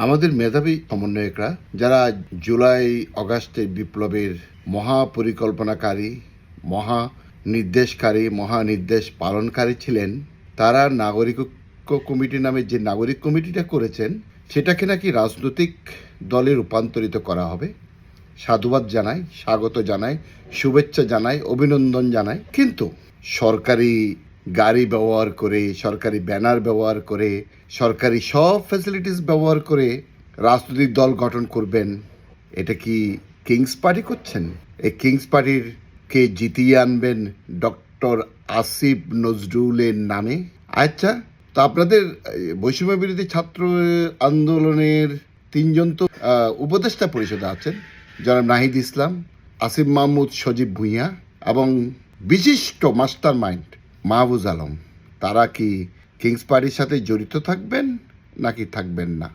আমাদের মেধাবী সমন্বয়করা যারা জুলাই অগাস্টের বিপ্লবের মহাপরিকল্পনাকারী, মহা নির্দেশকারী, মহানির্দেশ পালনকারী ছিলেন, তারা নাগরিকত্ব কমিটি নামে যে নাগরিক কমিটিটা করেছেন সেটাকে নাকি রাজনৈতিক দলে রূপান্তরিত করা হবে। সাধুবাদ জানাই, স্বাগত জানাই, শুভেচ্ছা জানাই, অভিনন্দন জানাই। কিন্তু সরকারি গাড়ি ব্যবহার করে, সরকারি ব্যানার ব্যবহার করে, সরকারি সব ফ্যাসিলিটিস ব্যবহার করে রাজনৈতিক দল গঠন করবেন, এটা কি কিংস পার্টি করছেন? এই কিংস পার্টির কে জিতিয়ে আনবেন ডক্টর আসিফ নজরুলের নামে? আচ্ছা, তো আপনাদের বৈষম্য বিরোধী ছাত্র আন্দোলনের তিনজন তো উপদেষ্টা পরিষদে আছেন, জনাব নাহিদ ইসলাম, আসিফ মাহমুদ, সজীব ভুঁইয়া এবং বিশিষ্ট মাস্টার মাইন্ড মাহফুজ আলম। তারা কি কিংস পার্টির সাথে জড়িত থাকবেন নাকি থাকবেন না?